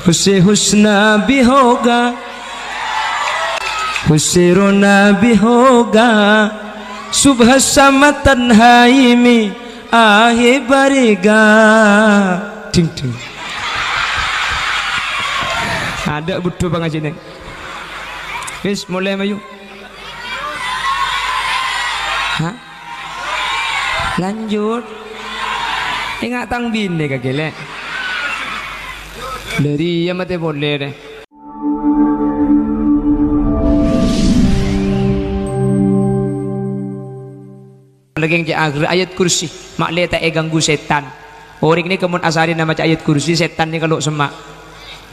हुस्से हुस्ना भी होगा, हुस्से रोना भी होगा, सुबह शाम तन्हाई में आहे बरेगा. Ting ting. Ada butuh banget sini. Wis mulai mayu. Hah? Lanjut. Ingat tang bin deh kagile. Dari ya mate boleh deh. Lagi yang akhir ayat kursi makle tak ganggu setan. Orang ini kemun asari nama ayat kursi setan ni kalau semak.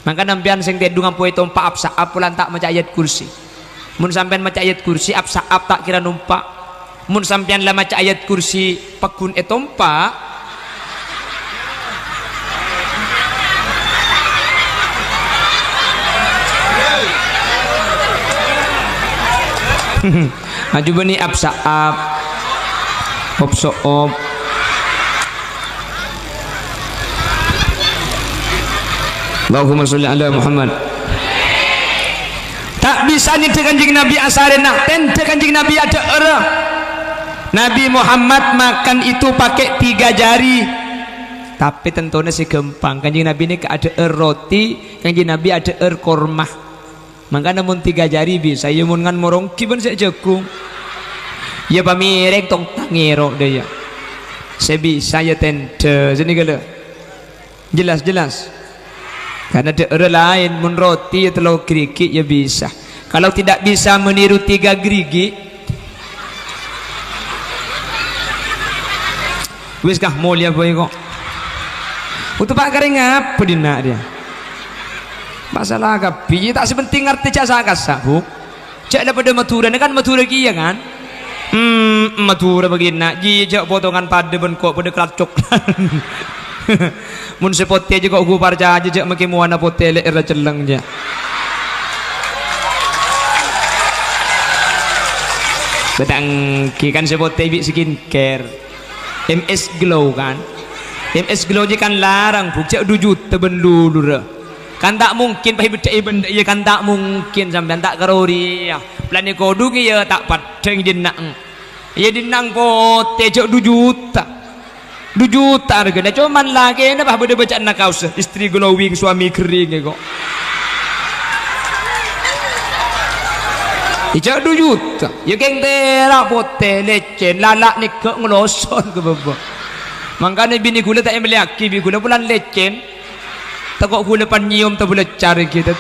Maka nampian sing tedung ampoi tompa apsa apulan tak maca ayat kursi. Mun sampean maca ayat kursi apsa ap tak kira numpak. Mun sampean lah maca ayat kursi pakun etompa. Maju bani apsa ap. Op so op. Allahumma sholli ala Muhammad. Tak bisa ni kanjing Nabi asare nak tente kanjing Nabi ada erah. Nabi Muhammad makan itu pakai 3 jari. Tapi tentunya si gampang. Kanjing Nabi ini ada roti, kanjing Nabi ada kormah. Maka namun 3 jari bisa. Ya mun ngan morong kiban saya jagung. Ya pamirek tong tangero deh ya. Saya bisa ya tente. Jadi kalau jelas. Karena ada lain mun roti atau gerigi ya bisa. Kalau tidak bisa meniru 3 gerigi, wis kah mulia boy kok. Untuk pak kering apa dina dia? Masalah kapi tak sepenting ngerti cak sakasa bu. Cak daripada Madura kan Madura kia kan? Madura begini. Jijak potongan pada bengkok pada kelat coklat. Mun sepote aja kok gupar aja jak make muana potele era celeng je. Betang ki kan sepote bi skincare. MS Glow kan. MS Glow je kan larang bukjak 2 juta ben dulu. Kan tak mungkin pai beda benda ya kan tak mungkin sampean tak karori ya. Plane kodu ki ya tak padeng dinang. Ya dinang pote jak 2 juta. 2 juta harganya cuman lagi ini bah beda baca anak kau istri glowing suami kering kok ijak 2 juta ya keng terak pote lecen lalak ni ke ngeloson ke bapa makanya bini gula tak meliaki bini gula bulan lecen tak kok gula pan nyium tak boleh cari kita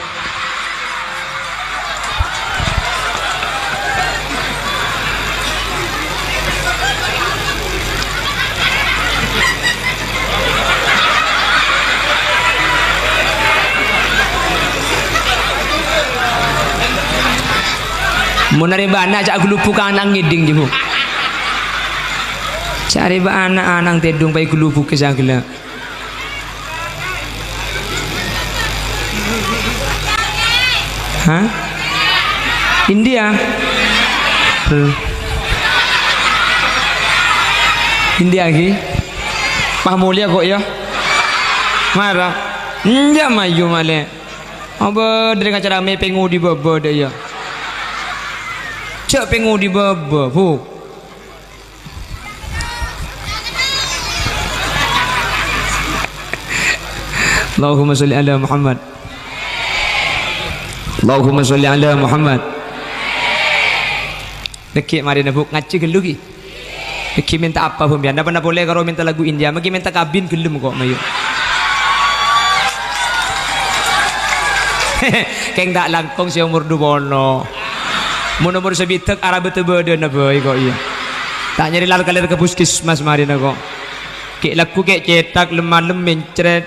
Munari bana cak gelupuk anang ngiding je bu. Cari ba anak anang tedung pai gelupuk ke sagala. Hah? India. India lagi. Pak mulia kok ya. Marah. Enggak maju male. Apa dari kacara me pengu di baba dah ya. Cak pengu di baba bu. Allahumma sholli ala Muhammad. Allahumma sholli ala Muhammad. Dekik mari nabuk ngaji gelu ki. Dekik minta apa pun biar ndak boleh kalau minta lagu India, magi minta kabin gelem kok mayu. Keng tak langkong si umur 20. Mun umur sebitek Arab teu beudeun boy kok iya. Tak nyari lalu kalir ke puskesmas mari na kok. Kek laku kek cetak lemah mencret.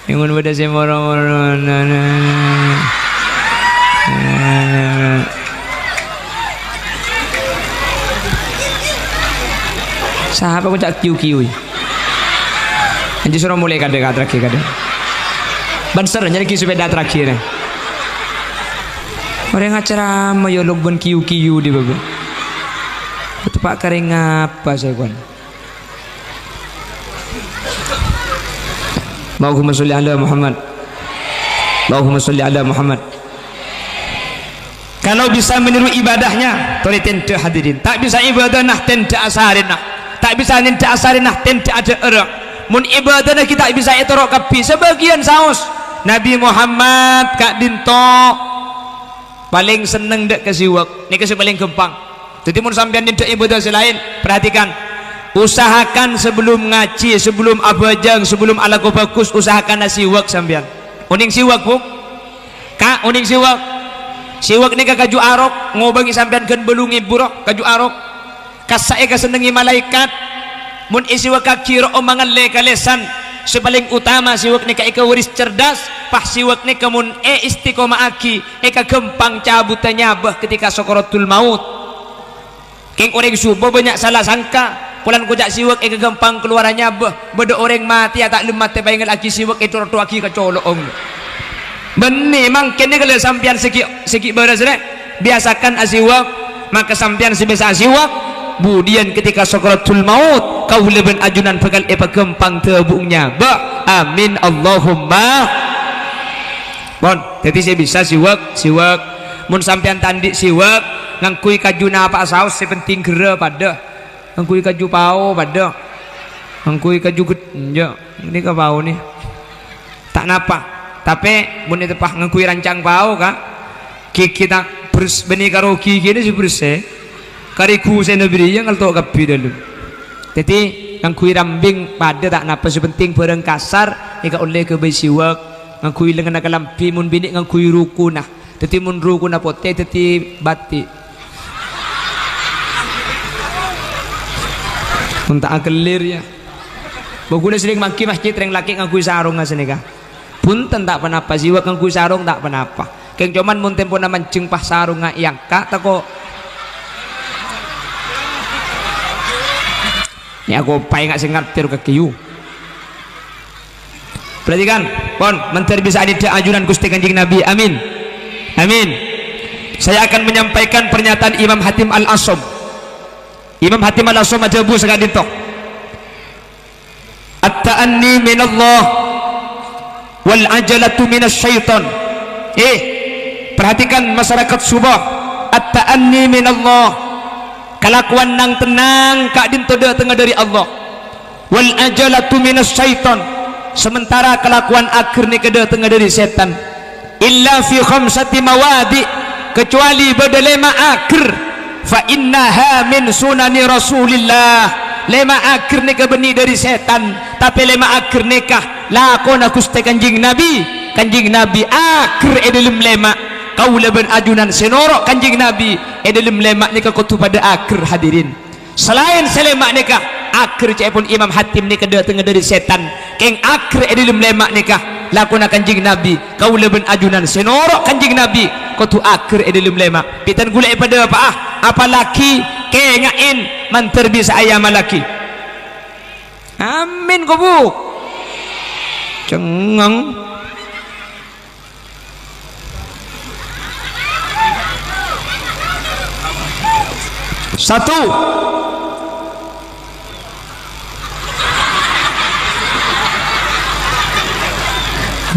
Ingun beda si moro-moro. Sahabat aku cak kiu-kiu. Anji suruh mulai kade-kade terakhir kade. Banser nyari kiu sepeda terakhir. Orang acara mayolog ban kiu-kiu di bawah. Itu pak kering apa saya kan? Allahumma sholli ala Muhammad. Allahumma sholli ala Muhammad. Kalau bisa meniru ibadahnya tori tente hadirin, tak bisa ibadah nah tente asarin nah, tak bisa tente asarin nah tente ada era mun ibadah nah kita bisa etorok kapi sebagian saus Nabi Muhammad kak dinto paling seneng dek kesiwak ini kasih paling gampang. Jadi mun sampean dinto ibadah selain perhatikan, usahakan sebelum ngaji, sebelum abajang, sebelum ala bagus, usahakan siwak sampean. Uning siwak bu kak, uning siwak siwak ni kaju arok ngobangi sampean kan belungi buruk kaju arok kasae kasenengi malaikat mun isiwak kakiro omangan le kalesan sepaling utama siwak ni ka waris cerdas pah siwak ni kamun istiqomah aki kagempang cabutannya bah ketika sokorotul maut keng orang subuh banyak salah sangka pulan kujak siwak kagempang keluarannya bah beda orang mati tak lemat tebaingan aki siwak itu rotu aki kacolong benih mangkene kalau sampian segi beres biasakan asiwak maka sampian sebisa asiwak budian ketika sakaratul maut kau leben ajunan pegal gempang tebungnya ba amin Allahumma bon jadi saya bisa siwak mun sampian tandi siwak ngangkui kajuna apa saus sepenting gera pada ngangkui kaju pau pada ngangkui kaju genja ini ke pau nih tak napa tapi mun itu pah ngakui rancang pau kak kita bers benih karo gigi ini sih bersih kariku saya nebri yang kalau kapi dulu jadi ngakui rambing pada tak napa sepenting barang kasar jika oleh ke besiwak ngakui lengan kalampi mun bini ngakui ruku nah jadi mun ruku na pote jadi bati mun tak kelir ya baguna sering maki masjid reng laki ngakui sarung ngasih nikah punten tak penapa siwak ngangku sarung tak penapa keng cuman mun tempo na mancing pah sarung yang kak tako ini aku pai nggak sengat tiru ke kiyu perhatikan pon menteri bisa ada ajunan Gusti Kanjeng Nabi amin amin. Saya akan menyampaikan pernyataan Imam Hatim Al-Asam. Imam Hatim Al-Asam aja bu sekali tok at-ta'anni minallah wal ajalatu minas syaitan. Perhatikan masyarakat Subah, at-ta'anni minallah, kelakuan nang tenang kak din tode tengah dari Allah, wal ajalatu minas syaitan, sementara kelakuan akhir ni kede tengah dari setan. Illa fi khamsati mawadi, kecuali pada lema akhir, fa innaha min sunani Rasulillah. Lema akhir nikah benih dari setan, tapi lema akhir nikah lakon aku sete kanjing Nabi akhir edelum lema kau leben ajunan senorok kanjing Nabi edelum lema nikah kutu pada akhir hadirin. Selain selema nikah akhir cepun Imam Hatim nikah tengah dari setan keng akhir edelum lema nikah lakon kanjing Nabi kau leben ajunan senorok kanjing Nabi kutu akhir edelum lema pitan gula pada apa laki kengain manter bisa ayam laki. Amin kubu cengang satu.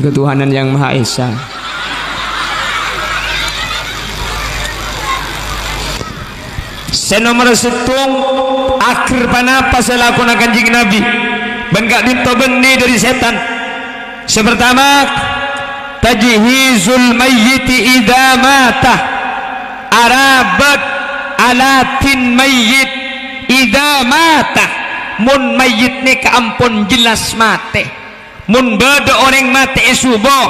Ketuhanan yang Maha Esa. Senomor setung akhir panapa selaku kanjing Nabi bengkak ditobeni dari setan. Sepertama tajhizul mayyiti idza mata, arabat alatin mayyit idza mata, mun mayyit ni kaampun jelas mate, mun bada orang mate subuh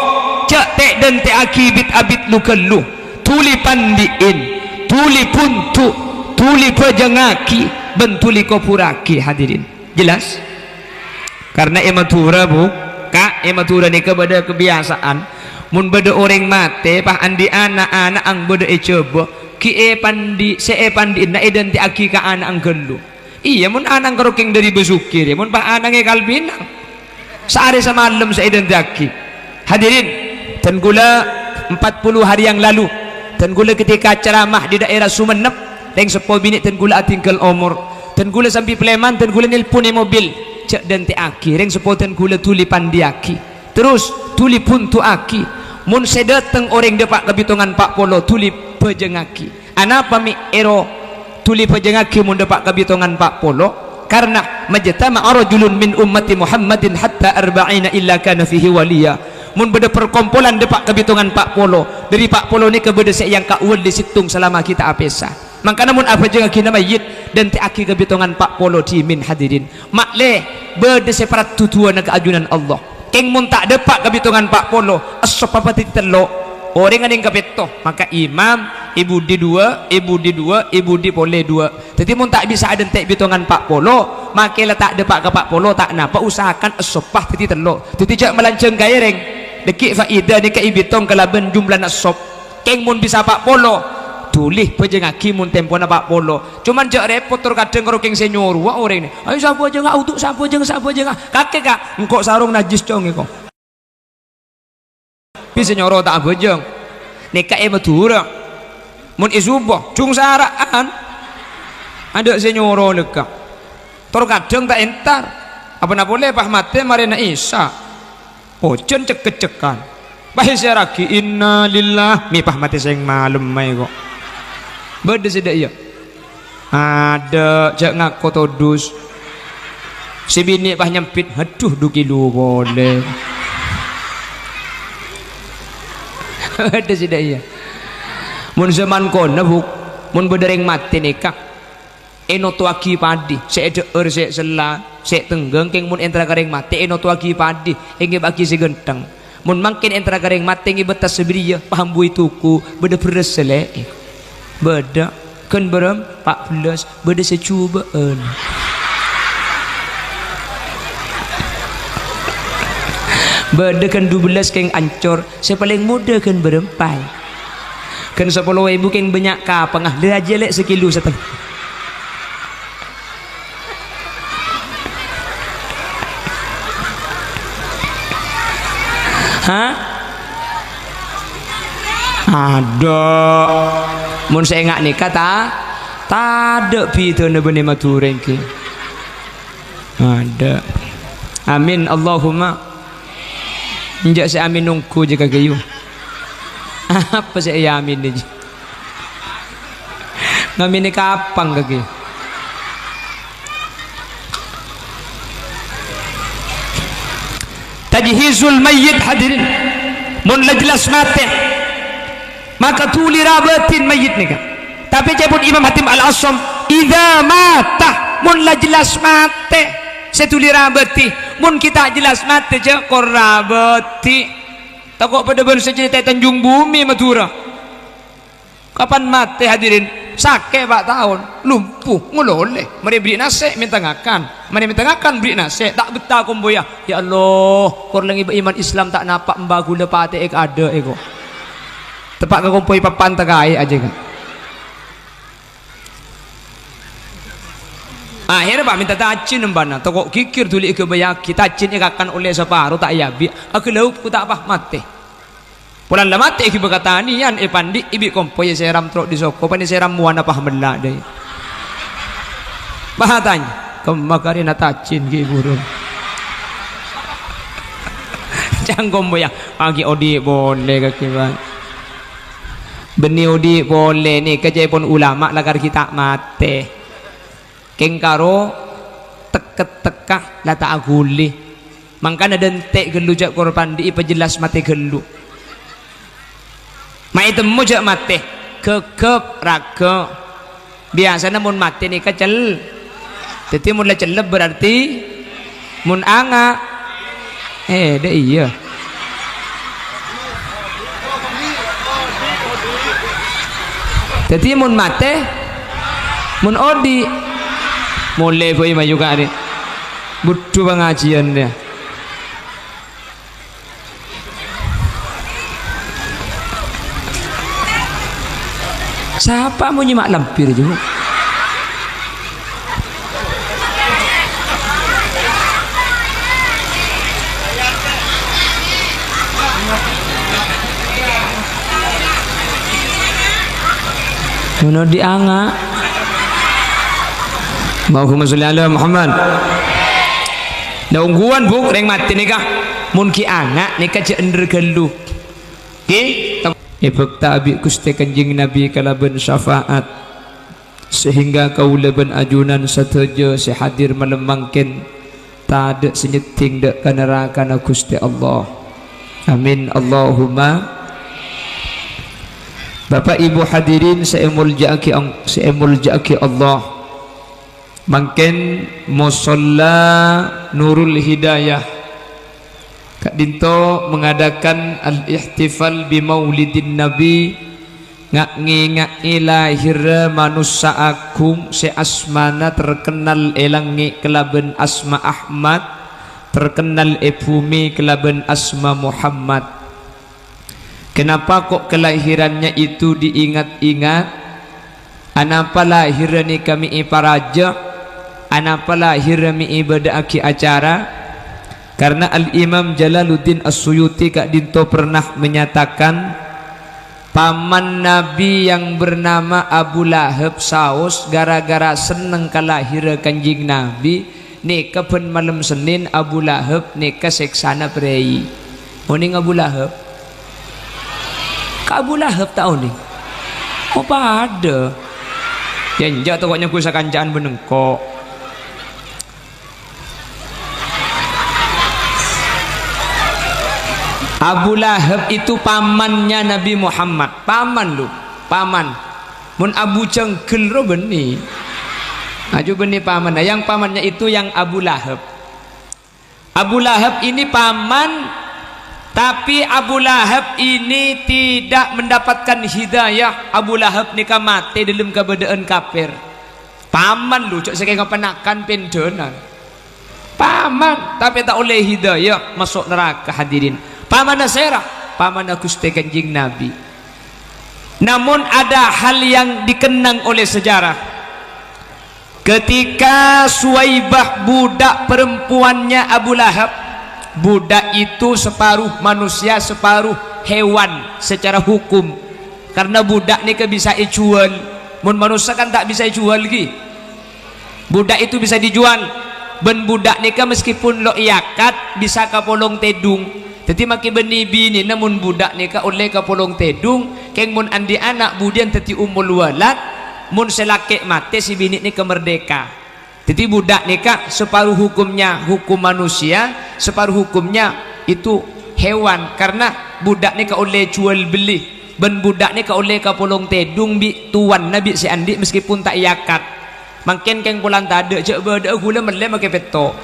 cak tek dan te akibit abit lukelu tuli pandiin tuli puntu tuli pejangaki bentuli kopuraki. Hadirin jelas karena ematura bu kak ematura ni kepada kebiasaan mun beda orang mate pah andi anak-anak ang beda coba ki pandi se pandi na identi aki ka anak ang gelu iya mun anak keroking dari besukir ya mun pah anaknya kalbinang sehari semalam se identi aki. Hadirin dan gula 40 hari yang lalu dan gula ketika ceramah di daerah Sumenep yang 10 bini dan gula tinggal umur dan gula sampai Pleman dan gula nilpun mobil cek dan te aki reng sepoten kula tuli pandiaki terus tuli puntu aki mun sedeteng orang depak kebitongan pak polo tuli pejengaki anapa mi ero tuli pejengaki mun depak kebitongan pak polo karena majtama rajulun min ummati Muhammadin hatta arba'ina illa kana fihi waliya mun beda perkumpulan depak kebitongan pak polo dari pak polo ni ke beda yang kauel di situng selama kita apesa maka namun apa jeung akina mayit dan ti aki kebitongan pak polo ti min hadirin makle beda separat tutuan ke ajunan Allah keng mun tak depak kebitongan pak polo asop apa ti telo orang yang kebeto maka imam ibu di dua ibu di pole dua jadi mun tak bisa ada tek bitongan pak polo maka letak depak ke pak polo tak napa usahakan asopah ti telo jadi jak melanceng gaireng dekik faedah ni ke ibitong kalaban jumlah nasop keng mun bisa pak polo tulih pejengaki mun tempo na pak polo cuman jak repot terkadang karo keng senyor wa orang ni ayo sapa jeung autuk sapa jeung kakek kak engko sarung najis cong iko bisa nyoro tak bojong neka madura mun isuboh cung saraan ada senyoro leka terkadang tak entar apa na boleh pah mate marina isa ojen cek-cekan bahasa ragi inna lillah mi pah mate sing malem mai kok beda sedak iya ada cek ngaku todus si bini pah nyempit aduh duki lu boleh ada sedak iya mun zaman kono buk mun bedereng mati nikah eno tuaki padi sek deur sek sela sek tenggeng keng mun entra kareng mati eno tuaki padi ingi bagi si genteng mun mangkin entra kareng mati ingi betas sebriya paham bui tuku beda peres selek beda kan berem 14 beda secubaan beda kan 12 keng ancor saya paling muda kan berempai kan 10.000 keng banyak kapang ah dia jelek sekilo setengah hah ada mun saya ngak nikah tak ada pitone bene matureng ki ada amin Allahumma njak saya amin nungku jika kayu apa saya amin ni ngamin ni kapang kaki tajhizul mayyit hadirin mun jelas mati maka tuli rabatin mayyit ni kan tapi jepun Imam Hatim Al-Asam idza mata mun jelas mati setuli rabati mun kita jelas mati je korabati takut pada baru cerita Tanjung Bumi Madura kapan mati hadirin sakit 4 tahun lumpuh ngololeh mari beri nasi minta ngakan mari minta ngakan beri nasi tak betah komboya ya Allah korlang iman Islam tak napak mbagu lepate ek ada ego tepak ke kompoi papan tagai aja kan akhirnya pak minta tacin mbana toko kikir tuli ke bayaki tacin akan oleh separuh tak yabi aku laup ku tak apa mati pulang lah mati iki berkatani yan pandi ibi kompoi seram trok di soko pani seram muana pah melak deh bahatanya kemakari na tacin ki burung jangan kompoi pagi odi boleh kaki bang benih odi boleh nih kejepon ulama lagar kita mati keng karo teket-tekah lata aguli mangkana dentek gelu jak korban di jelas mati gelu mai temu jak mati kekep raga biasa namun mati nih kecel jadi mun celeb berarti mun anga deh iya jadi mun mati mun odi mulai boy maju juga ni butuh pengajian dia siapa mau nyimak lampir juga mana dianga Allahumma sholli ala Muhammad Daungguan bu reng mati nikah mun ki anak nikah je ender gelu ki ibuk tabi Gusti Kanjeng Nabi kalaban syafaat sehingga kaulaban ajunan sateja sehadir malam mangkin tak ada senyeting dek ka neraka na Gusti Allah. Amin Allahumma. Bapak Ibu hadirin saya mulja'aki Allah. Mangken musalla Nurul Hidayah Kak Dinto mengadakan al-ihtifal bi maulidin Nabi ngak-ngak lahir manusia agung se asmana terkenal elangi kelaben asma Ahmad, terkenal bumi kelaben asma Muhammad. Kenapa kok kelahirannya itu diingat-ingat? Anapa lahir ni kami iparaja? Anapa lahir mi ibadah aki acara? Karena Al-Imam Jalaluddin As-Suyuti Kak Dinto pernah menyatakan paman Nabi yang bernama Abu Lahab saus gara-gara seneng kalahir Kanjeng Nabi nikah pen malam Senin Abu Lahab nikah seksana prei. Moning Abu Lahab Kak Abu Lahab tahu nih oh pada janjak tokoknya ku sakancaan benengkok Abu Lahab itu pamannya Nabi Muhammad, paman lu, paman mun Abu Cengkel ro beni aju beni paman. Yang pamannya itu yang Abu Lahab. Abu Lahab ini paman, tapi Abu Lahab ini tidak mendapatkan hidayah. Abu Lahab nikah mati dalam keadaan kafir. Paman lu cok saking kepenakan pendonan. Paman tapi tak oleh hidayah masuk neraka hadirin. Paman Nasirah, paman Gusti Kanjeng Nabi. Namun ada hal yang dikenang oleh sejarah. Ketika Suwaibah budak perempuannya Abu Lahab, budak itu separuh manusia separuh hewan secara hukum, karena budak ni ke bisa dijual. Mun manusia kan tak bisa dijual lagi. Budak itu bisa dijual. Ben budak ni ke meskipun lo iakat bisa ke polong tedung. Jadi maki beni bini namun budak ni ke oleh ke polong tedung. Keng mun andi anak budian teti umul walad. Mun selake mati si bini ni ke merdeka. Jadi budak nikah separuh hukumnya hukum manusia, separuh hukumnya itu hewan, karena budak nikah oleh jual beli. Ben budak nikah oleh kapolong tedung bi tuan nabi si andi meskipun tak iakat. Makin keng pulang tak ada cek beda gula melem make peto.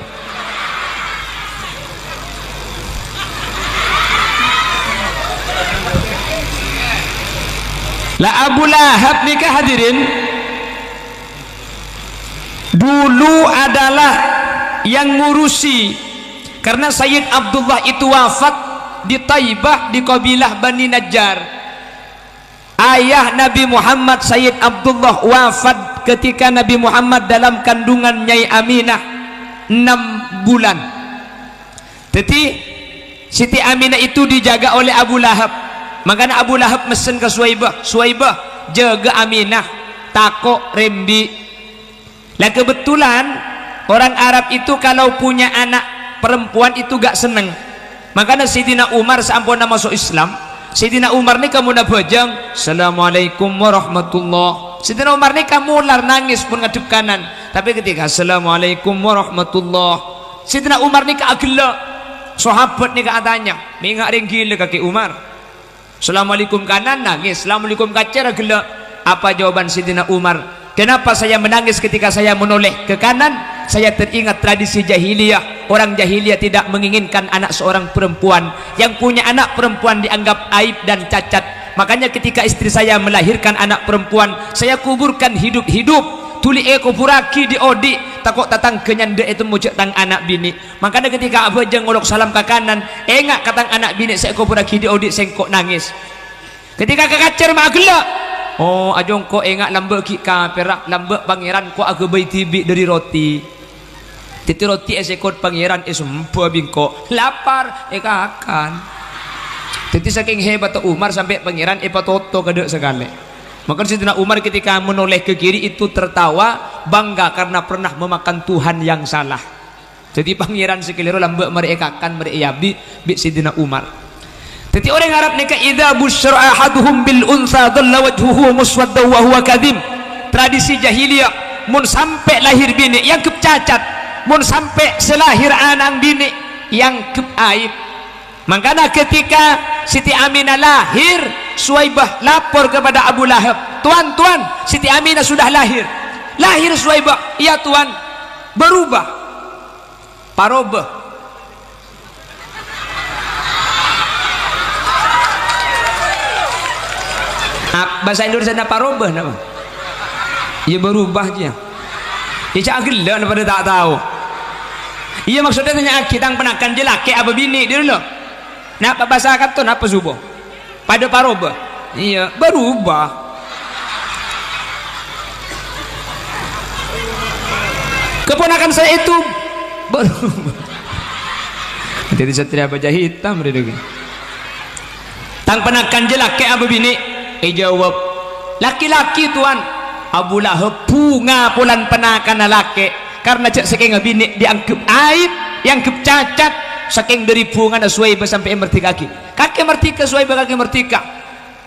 Lah Abu Lahab nikah hadirin dulu adalah yang ngurusi, karena Sayyid Abdullah itu wafat di Taibah di kabilah Bani Najjar. Ayah Nabi Muhammad Sayyid Abdullah wafat ketika Nabi Muhammad dalam kandungan Nyai Aminah 6 bulan. Jadi Siti Aminah itu dijaga oleh Abu Lahab. Makanya Abu Lahab mesen ke Suwaibah, Suwaibah jaga Aminah takok rembi. Lah kebetulan orang Arab itu kalau punya anak perempuan itu gak seneng. Makanya Sayyidina Umar seampun masuk Islam, Sayyidina Umar ni kamu nak bajang Assalamualaikum warahmatullah. Sayyidina Umar ni kamu lar nangis pun ngadep kanan, tapi ketika Assalamualaikum warahmatullah, Sayyidina Umar ni kaagela. Sahabat ni katanya mengak ring gila kaki Umar. Assalamualaikum kanan nangis, Assalamualaikum kacer gela. Apa jawaban Sayyidina Umar? Kenapa saya menangis ketika saya menoleh ke kanan? Saya teringat tradisi jahiliyah. Orang jahiliyah tidak menginginkan anak seorang perempuan. Yang punya anak perempuan dianggap aib dan cacat. Makanya ketika istri saya melahirkan anak perempuan, saya kuburkan hidup-hidup. Tuli eko puraki di odi takut tatang kenyanda itu mujak tang anak bini. Makanya ketika abah jeng ngolok salam ke kanan, engak katang anak bini saya eko puraki di odi sengkok nangis. Ketika kekacer mak gelak, oh ajong ko engak lambek ki perak lambek pangeran ko aga bayi tibi dari roti. Titi roti esekot pangeran esumpa bingko lapar akan. Titi saking hebat Umar sampai pangeran epatoto kedek sekali. Maka Sayyidina Umar ketika menoleh ke kiri itu tertawa bangga karena pernah memakan Tuhan yang salah. Jadi pangeran sekeliru lambek mereka akan mereka bi Sidina Umar. Jadi orang Arab nikah idza busyra ahaduhum bil unsa dhalla wajhuhu muswadda wa huwa kadhim. Tradisi jahiliyah mun sampai lahir bini yang kecacat, mun sampai selahir anak bini yang keaib. Makanya ketika Siti Aminah lahir, Suwaibah lapor kepada Abu Lahab, "Tuan, Siti Aminah sudah lahir." Lahir Suwaibah, "Iya tuan." Berubah parobah. Bahasa Indonesia ada parobah nama. Ia berubah aja. Ia cak gila pada tak tahu. Ia maksudnya tanya kita penakan je laki apa bini dia dulu. Nak bahasa kata apa subuh? Pada parobah. Iya berubah. Keponakan saya itu berubah. Jadi satria baja hitam dia lagi. Tang penakan je laki apa bini? Jawab laki-laki tuan. Abu Lahab punga pulan penakan laki karena cak saking bini dianggap aib, dianggap cacat saking dari punga Suwaibah sampai merdeka kaki merdeka Suwaibah kaki merdeka.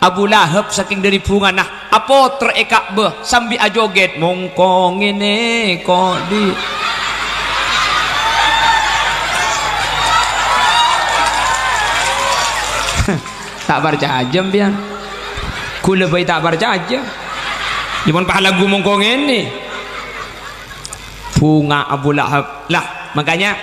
Abu Lahab saking dari punga nah apa terekak beh sambil ajoget mongkong ini kok di tak baca aja biar kula bayi tak baca aja cuman pahala gue mongkong ini bunga Abu Lahab lah. Makanya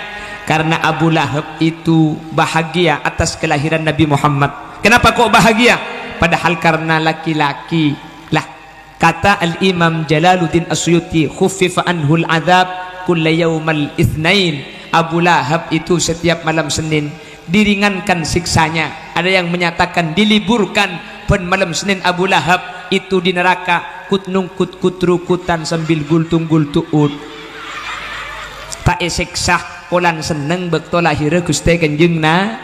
karena Abu Lahab itu bahagia atas kelahiran Nabi Muhammad. Kenapa kok bahagia? Padahal karena laki-laki lah. Kata Al-Imam Jalaluddin As-Suyuti, khuffifa anhul adhab kulla yaumal itsnain. Abu Lahab itu setiap malam Senin diringankan siksanya. Ada yang menyatakan diliburkan pen malam Senin Abu Lahab itu di neraka kutnungkut kutrukutan sambil gultung-gultuut tak eseksah polan seneng bekto lahir Gusti Kanjeng na.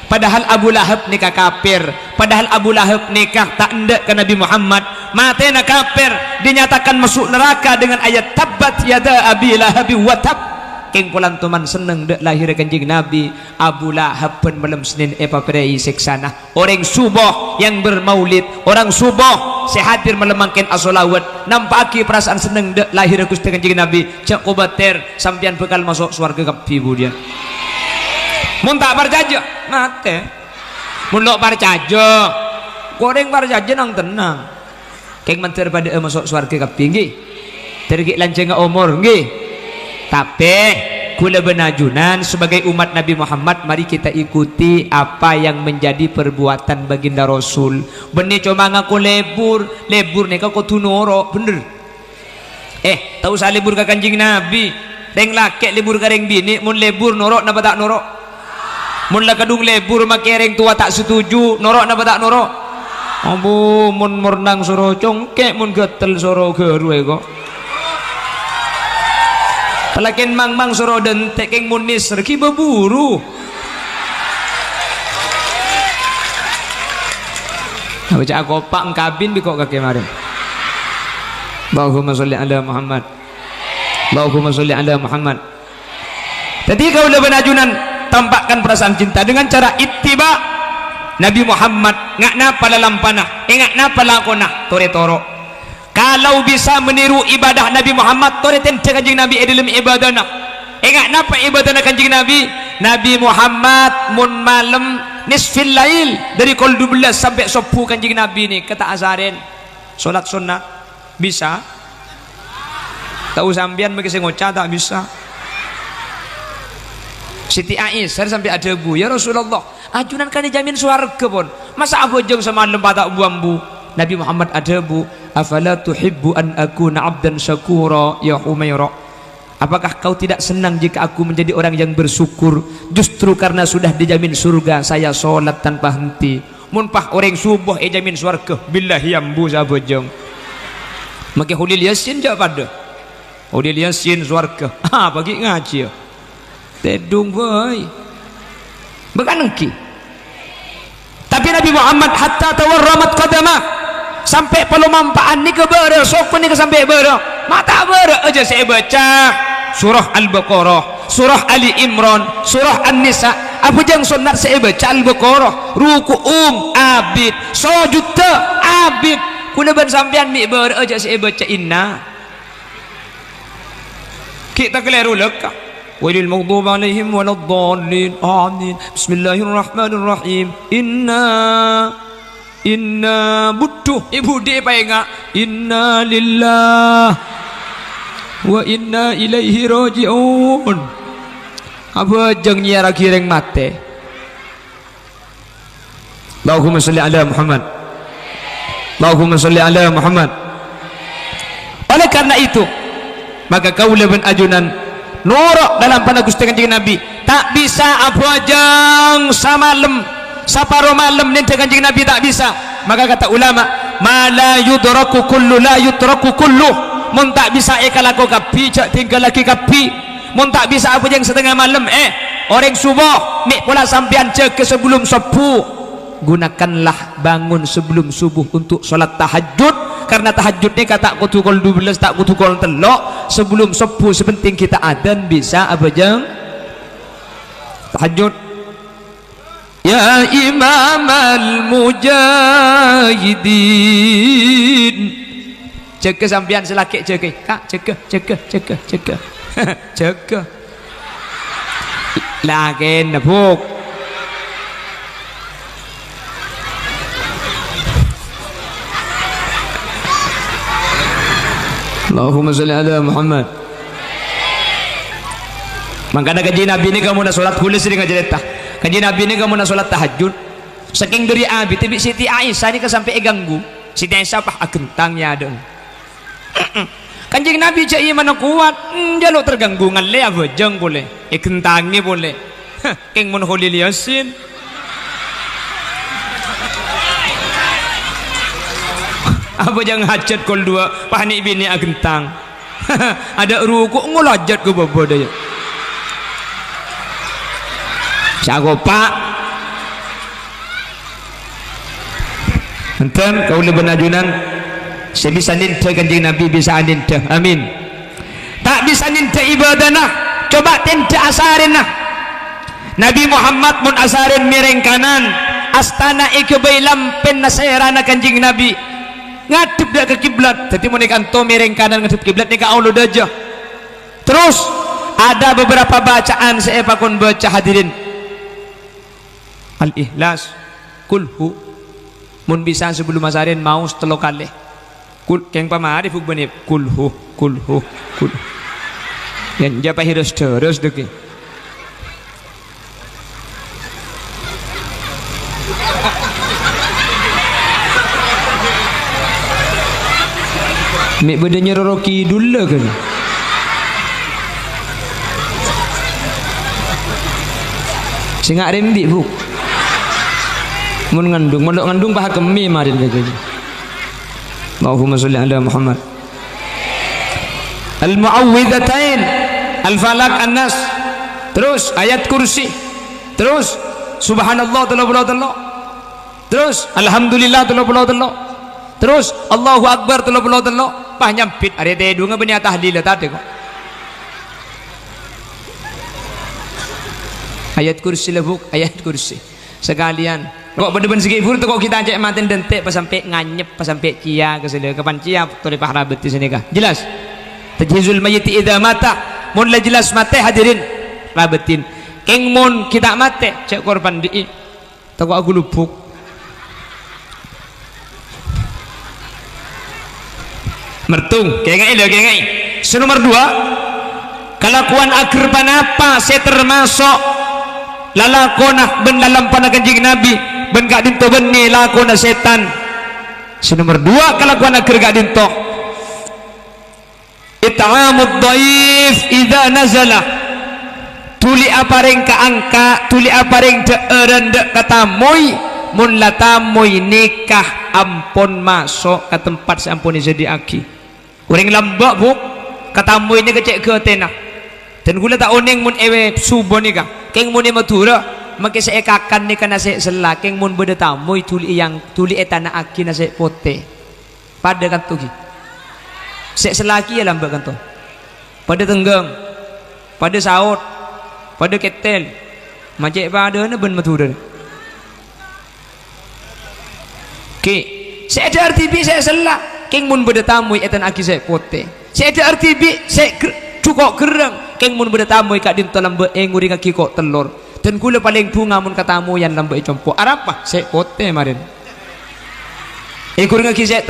Padahal Abu Lahab nikah kafir, padahal Abu Lahab nikah tak endek ke Nabi Muhammad, matena kafir, dinyatakan masuk neraka dengan ayat tabbat yada abi lahabi wa tab. Keng polan tuman seneng dek lahir Kanjeng Nabi. Abu Lahab pun malam Senin prei seksana orang subuh yang bermaulid, orang subuh sehadir melemangkan as-salawat nampaki perasaan seneng dek lahir Gusti Kanjeng Nabi. Cak kobater sampian bekal masuk surga kapi budian. Mun tak percaya mate. Mun lo percaya goreng percaya nang tenang. Keng mentir pada masuk surga kapi nggih. Tergi lanceng umur nggih. Tapi kula benajunan sebagai umat Nabi Muhammad, mari kita ikuti apa yang menjadi perbuatan baginda Rasul. Benih cuma ngaku lebur nih kau tu noro bener. Tahu saya lebur ke Kanjeng Nabi. Reng laki lebur ke reng bini, mun lebur norok napa tak norok? Mun lah kadung lebur make reng tua tak setuju, norok napa tak norok? Ambu mun murnang suruh congkek, mun getel suruh geru kok. Pelakin mang suruh dentek keng munis reki berburu. Baca kopak kabin bikok kaki kemarin. Allahumma sholli ala Muhammad. Allahumma sholli ala Muhammad. Jadi kau udah benajunan tampakkan perasaan cinta dengan cara ittiba Nabi Muhammad. Ngakna pala lampana, ngakna pala kona tore toro. Kalau bisa meniru ibadah Nabi Muhammad, toreten Kanjeng Nabi dalam ibadahna. Ingat napa ibadahna Kanjeng Nabi? Nabi Muhammad mun malam nisfil lail dari kol 12 sampai 10 Kanjeng Nabi ni kata azarin. Salat sunnah bisa? Tahu sambian bagi ngoca tak bisa. Siti Aisyah sampai ada bu, ya Rasulullah, ajunan kan dijamin swarga pun. Masa aku jeng semalam patak buambu. Nabi Muhammad ada bu, afala tuhibbu an akuna abdan syakura ya Humairah. Apakah kau tidak senang jika aku menjadi orang yang bersyukur? Justru karena sudah dijamin surga, saya sholat tanpa henti. Munpah orang subuh jamin surga. Billahi ambu sabojong. Maka Hulil Yasin jak pada. Hulil Yasin surga. Bagi ngaji. Tedung boy. Bekanengki. Tapi Nabi Muhammad hatta tawarramat qadamah. Sampai pelumampaan ni ke bera, sok ni ke sampai bera. Mata bera aja saya baca surah Al-Baqarah, surah Ali Imran, surah An-Nisa. Apa jang sunat saya baca Al-Baqarah, ruku'um abid, sujud abid. Kuna ban sampean mi ber aja saya baca inna. Kita keliru lekah. Walil maghdubi alaihim waladdallin. Amin. Bismillahirrahmanirrahim. Inna butuh ibu dia paenga. Inna lillah wa inna ilaihi raji'un. Apa jeng nyiara kireng mate. Allahumma salli ala Muhammad. Allahumma salli ala Muhammad. Oleh karena itu, maka kaulah ben ajunan norok dalam pada Gusti Kanjeng Nabi. Tak bisa apa jang samalem saparo malam nente Kanjeng Nabi tak bisa. Maka kata ulama, ma la yudraku kullu la yutraku kullu. Mun tak bisa kalako kapi cak tinggal lagi kapi. Mun tak bisa apa yang setengah malam orang subuh nik pula sampean cek ke sebelum subuh. Gunakanlah bangun sebelum subuh untuk salat tahajud, karena tahajud ni kata kutu kol 12 tak kutu kol telok sebelum subuh. Sepenting kita adzan bisa apa jang tahajud. Ya Imam al-Mujahidin, jaga sampean selakik jaga kak, jaga jaga lagen nabuk. Allahumma salli ala Muhammad. Makanya kaji Nabi ini kamu nak solat hulis dengan cerita. Kaji Nabi ini kamu nak solat tahajud. Saking dari Abi, tapi Siti Aisyah ini kesampai ganggu. Siti Aisyah pah agentangnya ada. Kanjeng Nabi cak mana kuat, jaluk terganggu ngalle apa jeng boleh. Gentangnya boleh. Keng mun Khalil Yasin. Apa jangan hajat kol dua panik bini agentang. Ada ruku ngolajat ke babo daya. Siago pak enten kau lebih najunan saya bisa ninta Kanjeng Nabi bisa ninta. Amin. Tak bisa ninta ibadana, coba tinta asarin nah. Nabi Muhammad mun asarin miring kanan astana ikebay lampen nasayarana Kanjeng Nabi ngadep dak ke kiblat. Jadi mun kanto miring kanan ngadep kiblat ni ka Allah dajah. Terus ada beberapa bacaan saya pakon baca hadirin. Al-Ikhlas, kulhu mun bisa sebelum asarin mau setelah kali kul keng pamari fug bani kulhu yang japa hirus terus deki mek bedanya roroki dulu kan singak rembi bu mun ngandung mondok ngandung paha kemi marin kaganya. Allahumma sholli ala Muhammad. Al-Mu'awwidhatain, Al-Falaq, An-Nas. Terus ayat kursi. Terus subhanallah telok. Terus alhamdulillah telok. Terus Allahu Akbar telok. Pah nyampit are tedu ngabeni tahlil tadi kok. Ayat kursi lebuk, ayat kursi. Sekalian kok bener-bener segi fur tu kok kita cek maten dentek pas sampai nganyep pas sampai cia ke sini kapan cia tore pahrabet di sini kah jelas tajhizul mayyit idza mata mun la jelas mate hadirin rabetin keng mun kita mate cek korban di toko aku lupuk mertung kengai nomor 2 kelakuan akhir panapa saya termasuk lalakonah ben dalam panah Kanjeng Nabi ben gak dinto beni lakona setan. Nomor 2 kelakuan akhir gak dinto it'amud dhaif idza nazala tuli apareng ka angka tuli apareng deeren dek kata moy mun latamoy nikah ampun masuk ke tempat sampun jadi aki urang lambak bu kata moy ni kecek ke tenah dan gula tak oneng mun ewe subo nikah keng mun matura maka saya kakan ni kana saya selakeng mun beda tamu tuli etana aki na saya pote pada kan tugi saya selaki ya lambak kan to pada tenggeng pada saut pada ketel macam pada na ben matu dah ke saya ada RTB saya selak keng mun bertamu etan aki saya pote saya ada RTB saya cukok kerang keng mun bertamu kat din lambe nguri kaki kok telur dan kula paling bunga mun katamu yang lambe compo arapa saya pote marin kurang kaki saya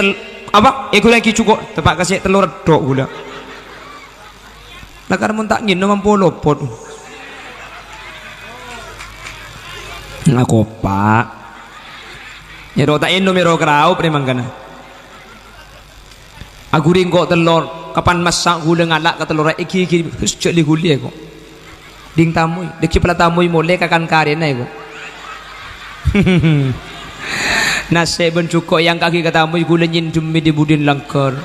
apa kurang kaki cukok tepak kasih telur dok gula nakar mun tak ngin mampu lopot ngaku pak nyero tak ino mero keraup memang kana aku ringko telur kapan masak gula ngalak ke telur iki hus celi guli aku ding tamu dek pala tamu mole kakan karena aku nase ben cuko yang kaki katamu gula nyin demi di budin langkar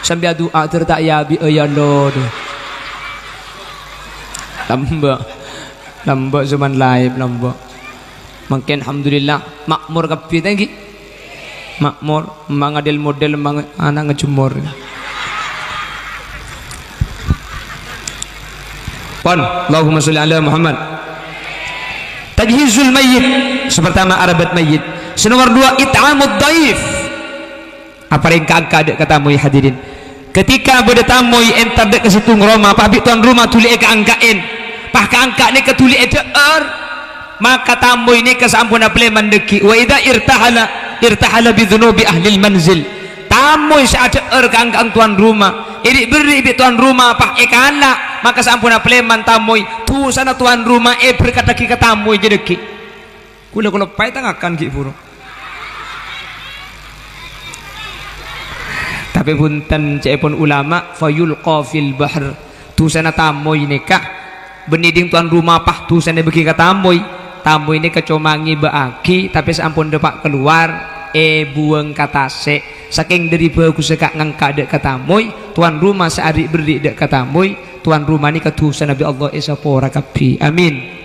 sambil doa tertak ya bi ya lord lambak zaman live lambak makin alhamdulillah makmur kapi lagi makmur mengadil model anak ngejumur pon Allahumma sholli ala Muhammad tajhizul mayyit pertama arabat mayyit nomor 2 it'amud dhaif apa yang kakak katamu hadirin ketika bertamu entar dek ke situ Roma pak tuan rumah tuli ke angkain pak ke angka ni ke tuli maka tamu ini kesampuna pleman deki wa idza irtahala bi dhunubi ahli manzil tamu saat ke angka tuan rumah ini beri bi tuan rumah pak ekana maka sampuna pleman tamu tu sana tuan rumah berkata ki tamu je deki kula pai tangakan ki puro tapi punten cepon ulama fayulqa fil bahr tu sana tamu ini kah beniding tuan rumah pah tu sana bagi ka tamu ini kecomangi beaki tapi sampun depak keluar buang kata se saking dari bagus sekak ngangka dek katamu tuan rumah seadik beri dek katamu tuan rumah ni ketusan Nabi Allah Isa pora kapi amin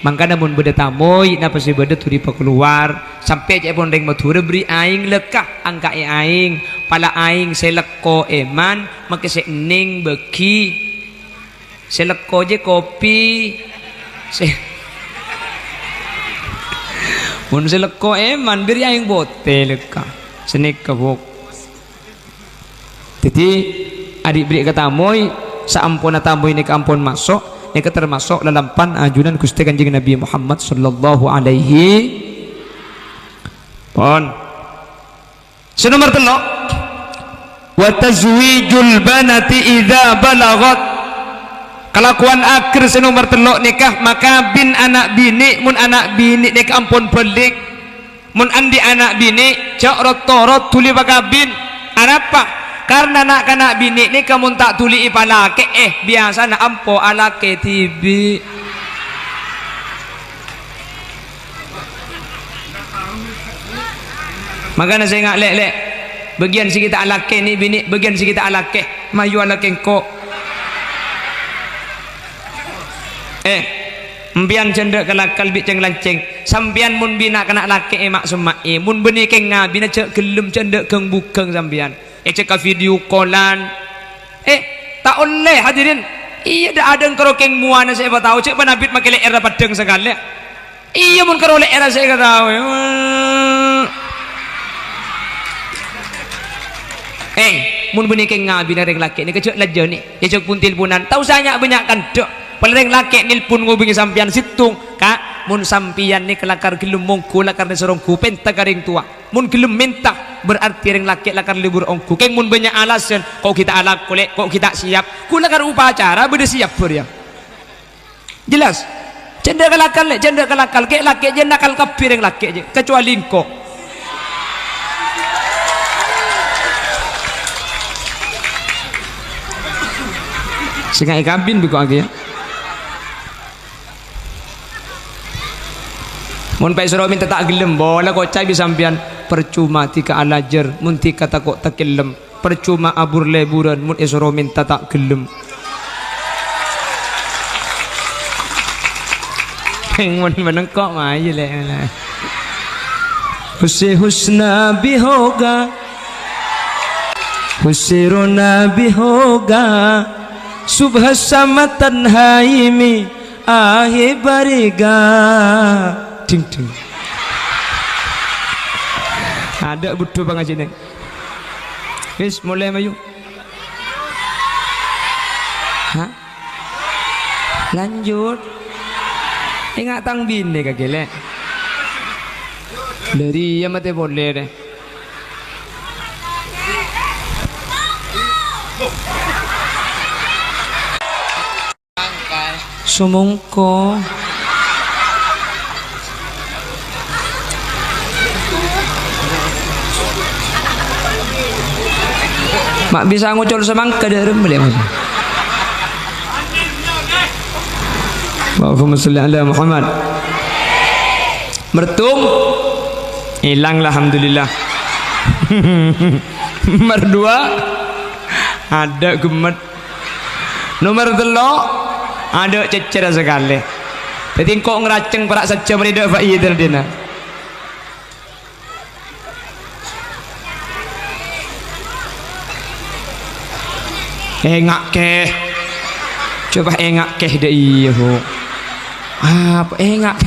mangka namun beda tamoy napa si beda turi keluar sampai cepon ring mature beri aing lekah angka aing pala aing seleko eman make se ning beki seleko je kopi se mun seleko eman beri aing bote lekah senik kebok jadi adik beri kata tamoy saampun tamoy ni kampun masuk ini termasuk lalampan ajunan Gusti Kanjeng Nabi Muhammad sallallahu alaihi pon nomor 3 wa tazwijul banati idza balagat kelakuan akhir nomor 3 nikah maka bin anak bini mun anak bini nikah ampun belik mun andi anak bini cak rotorot tuli bakabin apa karena nak kanak bini ni kamu tak tuli ipalake biasa nak ampo alake tibi makanya saya ngak lek bagian si kita alake ni bini bagian si kita alake mayu alake kok mbian cendek kelakal bik ceng lanceng sambian mun bina kena lake mak semak mun beni keng ngabina cek gelem cendek keng bukeng sambian cek video callan tak oleh hadirin iya dah ada kerokeng muana saya tahu cek panabit makele era padeng sekali iya mun kerole era saya tahu mun beni keng ngabina reng laki ni kecek lajo ni cek puntil punan tahu saya banyak kan dok paling laki nilpun ngubingi sampian situng kak mun sampian ni kelakar gelem mongko lakar ni sorong kupen tagaring tua mun gelem minta berarti ring laki lakar libur ongku keng mun banyak alasan kok kita alak kolek kok kita siap ku lakar upacara beda siap ya jelas cendek kelakal kek laki je nakal kapir ring laki je kecuali engkau sengai kabin biko lagi ya mun pai suruh minta tak gelem bola kocai bisa sampian percuma tika alajer mun tika takok takilem percuma abur leburan mun suruh minta tak gelem mun menengkok mah aja le husna bihoga husiruna bihoga subhas samatan haimi ahe barega ding ding. Ada butuh pengajian. Wis mulai mayu. Hah? Lanjut. Ingat tang bini kagile. Dari ya mate boleh deh. Sumungko. Mak bisa ngucul semangka dari beli mas. Allahumma sholli ala Muhammad. Mertum hilang lah alhamdulillah. Nomor 2 ada gemet. Nomor 3 ada cecer sekali. Jadi kok ngeraceng perak saja merida faedah dina. Engak ke. Coba engak ke deh iya bu. Apa engak?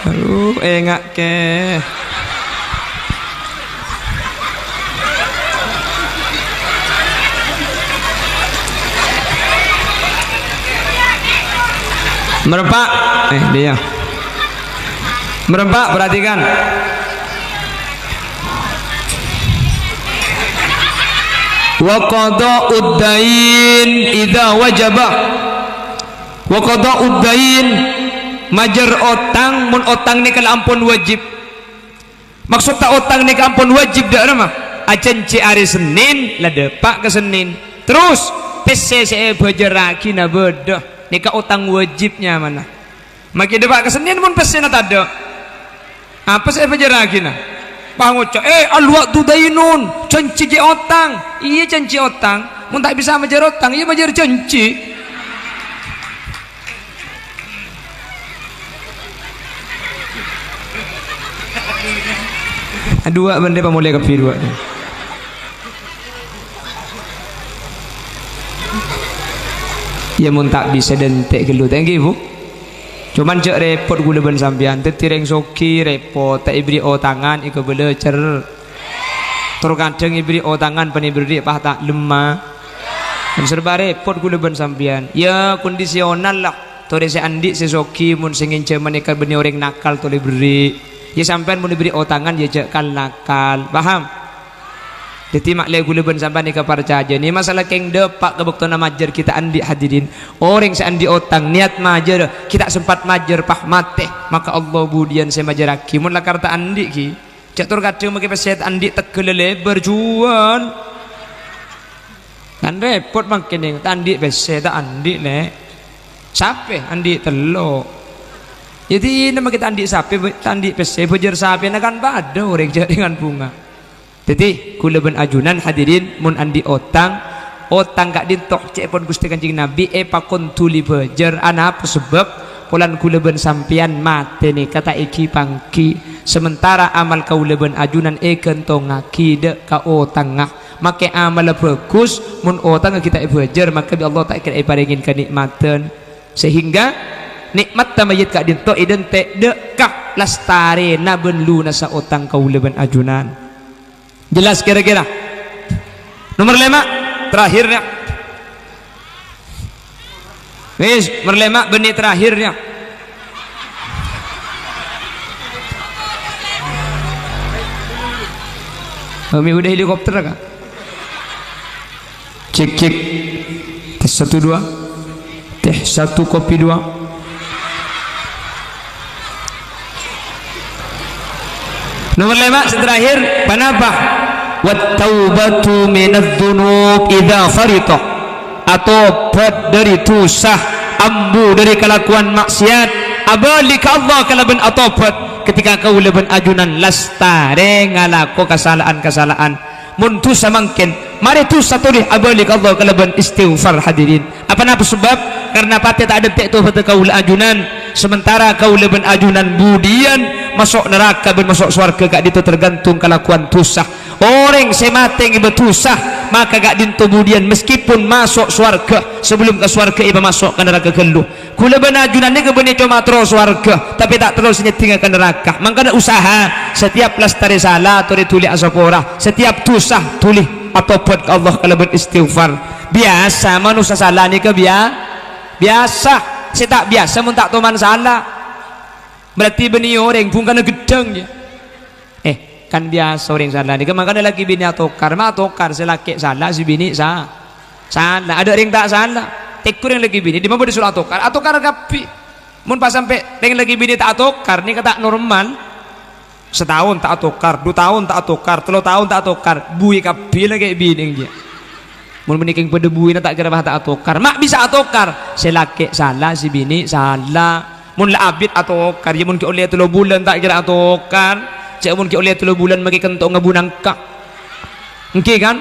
Aduh engak ke. Merempak, dia merempak, perhatikan. Wa qada'ud dain idza wajaba. Wa qada'ud dain majar otang mun otang ni kalau ampun wajib. Maksud tak otang ni kalau ampun wajib dak mah. Acan ci hari Senin la depak ke Senin. Terus PCCE bajaraki na bedah. Nika utang wajibnya mana? Maki depak ke Senin mun pesena tada. Apa saya bajaraki na? Pangoco, al-waqtu dainun, cenci je otang. Iya cenci otang. Mun tak bisa majar otang, iya majar cenci. Dua benda pamulai kapi dua. Ya mun tak bisa dentek gelu thank you bu. Cuman cek repot gula ben sampean tetireng soki repot tak ibri o tangan iko belecer. Terkadang ibri o tangan penibri pah tak lemah. Dan serba repot gula ben sampean. Ya kondisional lah. Tore se andi se soki mun sing ince menikah beni orang nakal tole beri. Ya sampean mun diberi o tangan ya cek kal nakal. Paham? Jadi maklai gula ben sampai ni keparca aja ni masalah keng depak kebukti nama majer kita andi hadirin orang seandi otang niat majer kita sempat majer pah mate maka Allah budian saya majeraki mun lakar ta andi ki catur kadang make peset andi tegelele berjuang kan repot makin ni andi peset andi le sape andi telo jadi nama kita andi sape andi peset bejer sape nak kan pada orang jadi dengan bunga. Jadi kula ben ajunan hadirin mun andi otang gak dintok cek pon Gusti Kanjeng Nabi pakon tuli bejer ana apa sebab pulan kula ben sampian mate ni kata iki pangki sementara amal kaula ben ajunan kentongaki de ka otang make amal bagus mun otang kita bejer maka Allah tak kira paringin kenikmatan sehingga nikmat tamayit gak dintok identik dekah lastare na ben luna sa otang kaula ben ajunan. Jelas kira-kira. Nomor 5 terakhirnya. Wis, nomor 5 benih terakhirnya. Kami udah helikopter kah? Cek cek. Tes 1 2. Teh 1 kopi 2. Nomor 5 terakhir panapa? Wat taubatu minadz-dzunub idza farita. Atobat dari dosa, ambu dari kelakuan maksiat, abalika Allah kalaban atobat ketika kau leben ajunan lastare ngalako kesalahan-kesalahan. Mun dosa mangkin, mari dosa tuli abalika Allah kalaban istighfar hadirin. Apa sebab? Karena pati tak ada tek tu kau ajunan sementara kau leben ajunan budian masuk neraka ben masuk surga gak itu tergantung kelakuan tusah. Orang semate ngi betusah maka gak dintu kemudian meskipun masuk surga sebelum ke surga iba masuk ke neraka geluh. Kula benajunan ni kebene cuma terus surga tapi tak terus nyeting ke neraka. Mangkana usaha setiap lestari salah atau ditulis asapora, setiap tusah tulis atau buat ke Allah kalau beristighfar. Biasa manusia salah ni ke biasa. Saya tak biasa mun tak toman salah. Berarti beni orang pun kana gedeng dia. Kan biasa orang salah ni. Makanya laki bini atokar, selaki salah si bini salah. Ada orang tak salah. Tekur yang laki bini di mana disuruh atokar kapi. Mun pas sampai dengan laki bini tak atokar ni kata normal. Setahun tak atokar, 2 tahun tak atokar, 3 tahun tak atokar, bui kapi lagi bini dia. Mun menikah pada bui tak kira bah tak atokar. Mak bisa atokar. Selaki salah si bini salah. Mun la abid atokar, ya mun ke oleh 3 bulan tak kira atokar. Cik mun ki oleh 3 bulan magi kentok ngabunang ka. Engke kan?